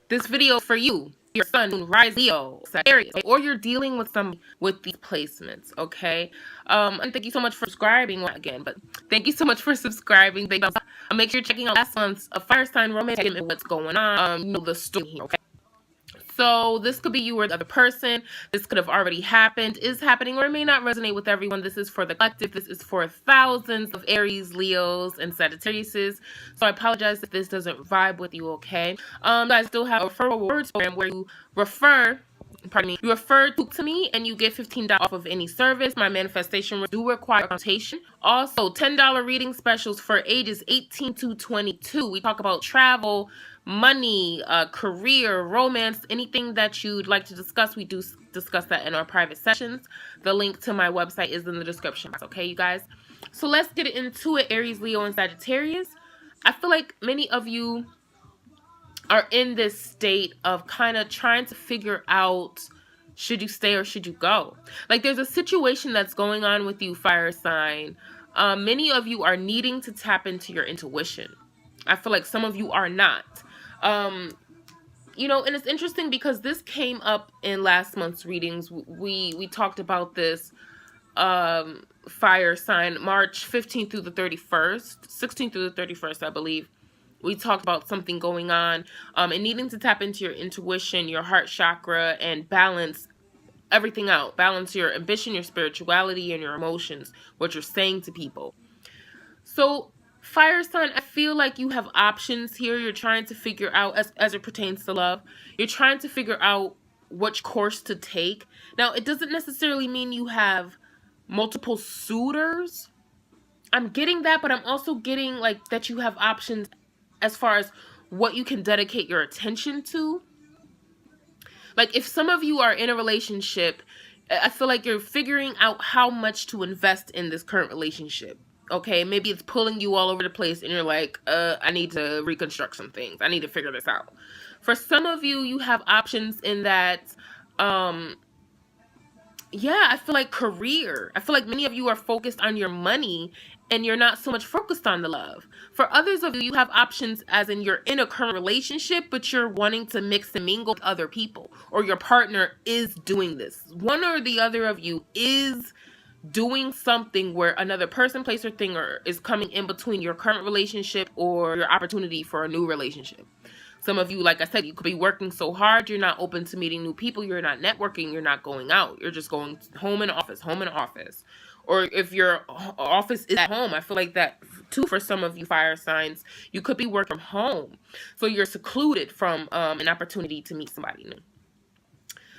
This video for you, your sun, moon, rise, Leo, Sagittarius, or you're dealing with some with these placements, okay? And thank you so much for subscribing again, but thank you so much for subscribing. Make sure you're checking out last month's fire sign romance and what's going on. You know the story here, okay? So this could be you or the other person. This could have already happened, is happening, or it may not resonate with everyone. This is for the collective. This is for thousands of Aries, Leos, and Sagittariuses. So I apologize if this doesn't vibe with you, okay? I still have a referral rewards program where you refer to me and you get $15 off of any service. My manifestation do require consultation. Also, $10 reading specials for ages 18 to 22. We talk about travel, money, career, romance, anything that you'd like to discuss. We do discuss that in our private sessions. The link to my website is in the description box, okay, you guys? So let's get into it, Aries, Leo, and Sagittarius. I feel like many of you are in this state of kind of trying to figure out, should you stay or should you go? Like, there's a situation that's going on with you, fire sign. Many of you are needing to tap into your intuition. I feel like some of you are not. You know, and it's interesting because this came up in last month's readings. We talked about this fire sign March 15th through the 31st, 16th through the 31st, I believe. We talked about something going on and needing to tap into your intuition, your heart chakra, and balance everything out. Balance your ambition, your spirituality, and your emotions, what you're saying to people. So, fire sign, I feel like you have options here. You're trying to figure out, as it pertains to love, you're trying to figure out which course to take. Now, it doesn't necessarily mean you have multiple suitors. I'm getting that, but I'm also getting like that you have options as far as what you can dedicate your attention to. Like, if some of you are in a relationship, I feel like you're figuring out how much to invest in this current relationship. Okay, maybe it's pulling you all over the place and you're like, I need to reconstruct some things. I need to figure this out. For some of you, you have options in that, yeah, I feel like career. I feel like many of you are focused on your money and you're not so much focused on the love. For others of you, you have options as in you're in a current relationship, but you're wanting to mix and mingle with other people, or your partner is doing this. One or the other of you is doing something where another person, place, or thing is coming in between your current relationship or your opportunity for a new relationship. Some of you, like I said, you could be working so hard, you're not open to meeting new people, you're not networking, you're not going out, you're just going home and office. Or if your office is at home, I feel like that too for some of you fire signs, you could be working from home. So you're secluded from an opportunity to meet somebody new.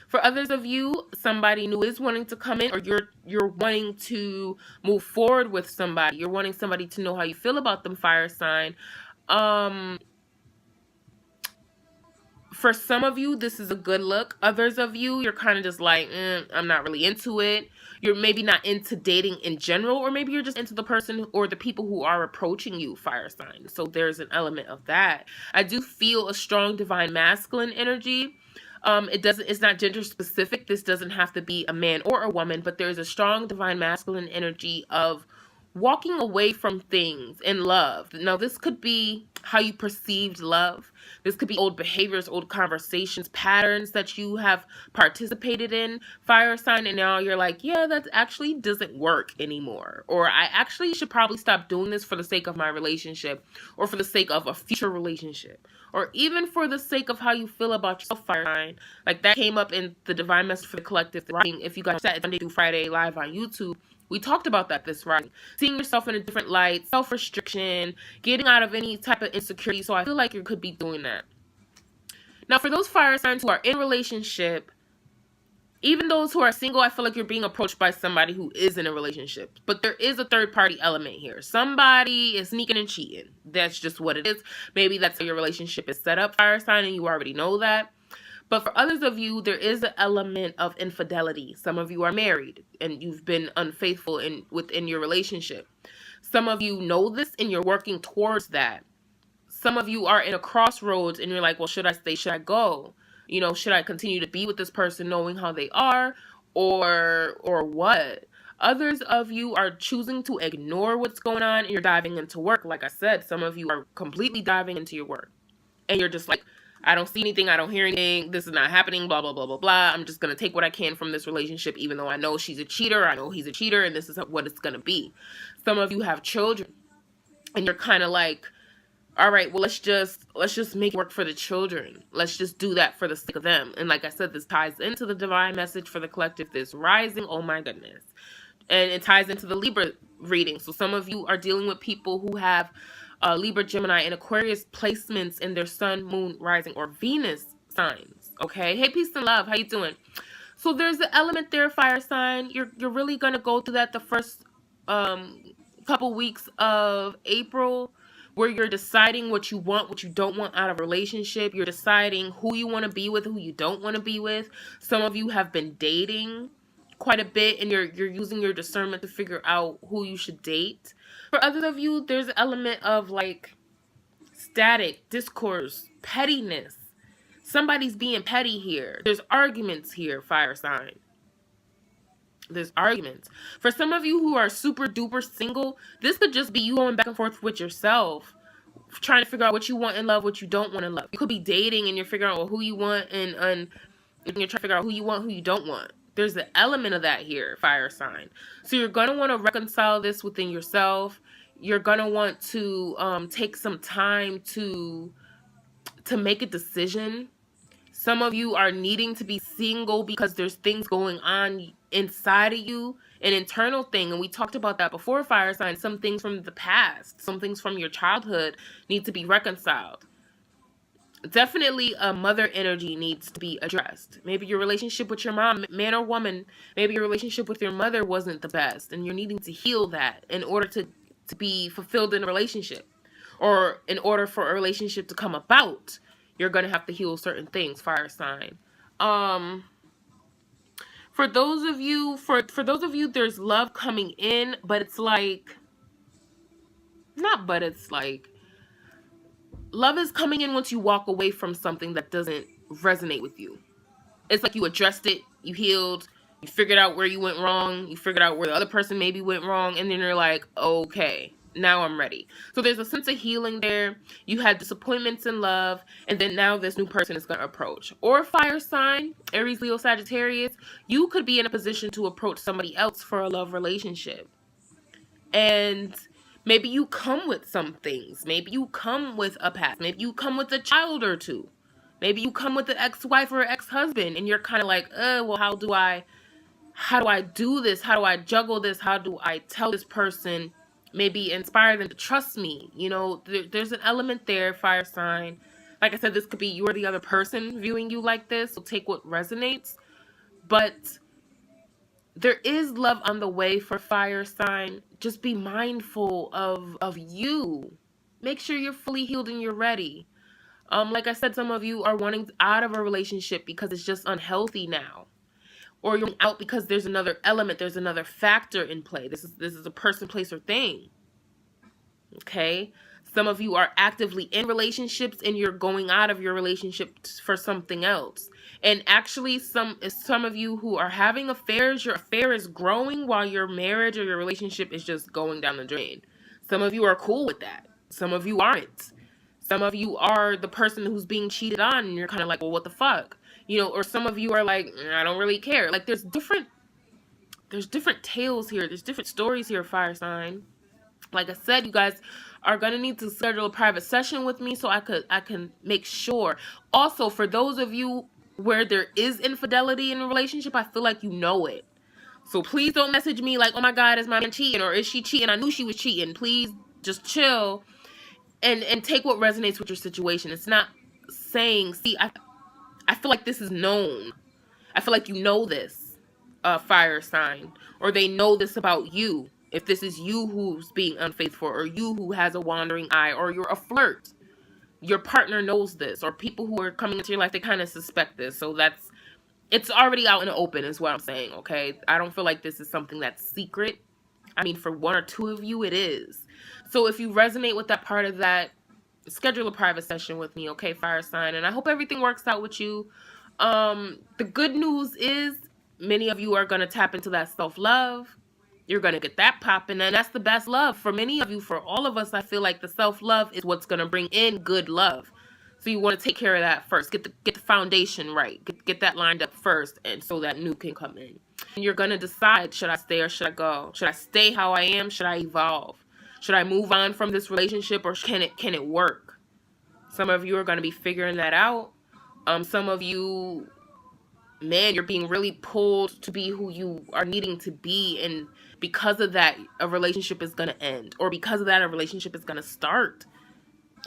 For others of you, somebody new is wanting to come in, or you're wanting to move forward with somebody. You're wanting somebody to know how you feel about them, fire sign. For some of you, this is a good look. Others of you, you're kind of just like, I'm not really into it. You're maybe not into dating in general, or maybe you're just into the person or the people who are approaching you, fire sign. So there's an element of that. I do feel a strong divine masculine energy. It's not gender specific. This doesn't have to be a man or a woman, but there's a strong divine masculine energy of walking away from things in love. Now, this could be how you perceived love. This could be old behaviors, old conversations, patterns that you have participated in, fire sign, and now you're like, yeah, that actually doesn't work anymore. Or I actually should probably stop doing this for the sake of my relationship, or for the sake of a future relationship, or even for the sake of how you feel about yourself, fire sign. Like, that came up in the Divine Message for the Collective writing. If you guys said Monday through Friday live on YouTube, we talked about that this writing. Seeing yourself in a different light, self-restriction, getting out of any type of insecurity. So I feel like you could be doing that. Now, for those fire signs who are in relationship, even those who are single, I feel like you're being approached by somebody who is in a relationship. But there is a third-party element here. Somebody is sneaking and cheating. That's just what it is. Maybe that's how your relationship is set up, fire sign, and you already know that. But for others of you, there is an element of infidelity. Some of you are married and you've been unfaithful within your relationship. Some of you know this and you're working towards that. Some of you are in a crossroads and you're like, well, should I stay? Should I go? You know, should I continue to be with this person knowing how they are, or what? Others of you are choosing to ignore what's going on and you're diving into work. Like I said, some of you are completely diving into your work and you're just like, I don't see anything. I don't hear anything. This is not happening, blah, blah, blah, blah, blah. I'm just going to take what I can from this relationship, even though I know she's a cheater. I know he's a cheater, and this is what it's going to be. Some of you have children, and you're kind of like, all right, well, let's just make it work for the children. Let's just do that for the sake of them. And like I said, this ties into the divine message for the collective, this rising. Oh my goodness. And it ties into the Libra reading. So some of you are dealing with people who have Libra, Gemini, and Aquarius placements in their sun, moon, rising, or Venus signs. Okay. Hey, peace and love. How you doing? So there's the element there, fire sign. You're really gonna go through that the first couple weeks of April, where you're deciding what you want, what you don't want out of a relationship. You're deciding who you want to be with, who you don't want to be with. Some of you have been dating quite a bit, and you're using your discernment to figure out who you should date. For others of you, there's an element of like static, discourse, pettiness. Somebody's being petty here. There's arguments here, fire sign. There's arguments. For some of you who are super duper single, this could just be you going back and forth with yourself, trying to figure out what you want in love, what you don't want in love. You could be dating and you're figuring out who you want, and you're trying to figure out who you want, who you don't want. There's the element of that here, fire sign. So you're going to want to reconcile this within yourself. You're going to want to take some time to make a decision. Some of you are needing to be single because there's things going on inside of you, an internal thing. And we talked about that before, fire sign. Some things from the past, some things from your childhood need to be reconciled. Definitely a mother energy needs to be addressed. Maybe your relationship with your mom, man or woman, maybe your relationship with your mother wasn't the best, and you're needing to heal that in order to be fulfilled in a relationship. Or in order for a relationship to come about, you're going to have to heal certain things, fire sign. For those of you, there's love coming in, but it's like, love is coming in once you walk away from something that doesn't resonate with you. It's like you addressed it, you healed, you figured out where you went wrong, you figured out where the other person maybe went wrong, and then you're like, okay, now I'm ready. So there's a sense of healing there. You had disappointments in love, and then now this new person is going to approach. Or fire sign, Aries, Leo, Sagittarius, you could be in a position to approach somebody else for a love relationship. And maybe you come with some things. Maybe you come with a past. Maybe you come with a child or two. Maybe you come with an ex-wife or ex-husband, and you're kind of like, well, how do I do this? How do I juggle this? How do I tell this person, maybe inspire them to trust me? You know, there's an element there, fire sign. Like I said, this could be you or the other person viewing you like this, so take what resonates. But there is love on the way for fire sign. Just be mindful of you. Make sure you're fully healed and you're ready. Like I said, some of you are wanting out of a relationship because it's just unhealthy now. Or you're out because there's another element, there's another factor in play. This is a person, place, or thing. Okay? Some of you are actively in relationships and you're going out of your relationship for something else. And actually, some of you who are having affairs, your affair is growing while your marriage or your relationship is just going down the drain. Some of you are cool with that. Some of you aren't. Some of you are the person who's being cheated on and you're kind of like, well, what the fuck? You know, or some of you are like, I don't really care. Like there's different tales here. There's different stories here, fire sign. Like I said, you guys are going to need to schedule a private session with me so I can make sure. Also, for those of you where there is infidelity in a relationship, I feel like you know it. So please don't message me like, oh my God, is my man cheating? Or is she cheating? I knew she was cheating. Please just chill and take what resonates with your situation. It's not saying, see, I feel like this is known. I feel like you know this, fire sign. Or they know this about you. If this is you who's being unfaithful, or you who has a wandering eye, or you're a flirt, your partner knows this. Or people who are coming into your life, they kind of suspect this. So it's already out in the open is what I'm saying, okay? I don't feel like this is something that's secret. I mean, for one or two of you, it is. So if you resonate with that part of that, schedule a private session with me, okay, fire sign? And I hope everything works out with you. The good news is many of you are going to tap into that self-love. You're going to get that popping, and that's the best love. For many of you, for all of us, I feel like the self-love is what's going to bring in good love. So you want to take care of that first. Get the foundation right. Get that lined up first, and so that new can come in. And you're gonna decide, should I stay or should I go? Should I stay how I am? Should I evolve? Should I move on from this relationship, or can it work? Some of you are gonna be figuring that out. Some of you, man, you're being really pulled to be who you are needing to be, and because of that, a relationship is gonna end, or because of that, a relationship is gonna start.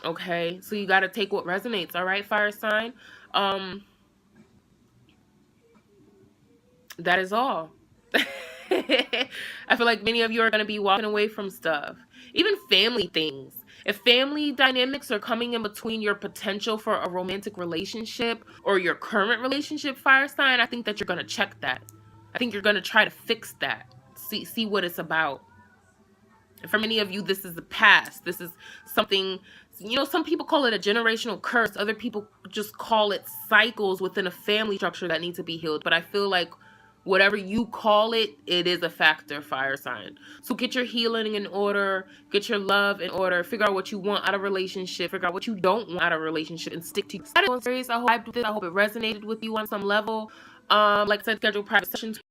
Okay, so you got to take what resonates. All right, fire sign. That is all. I feel like many of you are going to be walking away from stuff, even family things. If family dynamics are coming in between your potential for a romantic relationship or your current relationship, fire sign, I think that you're going to check that. I think you're going to try to fix that. See what it's about. And for many of you, this is the past. This is something, some people call it a generational curse. Other people just call it cycles within a family structure that need to be healed. But I feel like whatever you call it, it is a factor, fire sign. So get your healing in order. Get your love in order. Figure out what you want out of a relationship. Figure out what you don't want out of a relationship and stick to it. I hope it resonated with you on some level. Like I said, schedule private sessions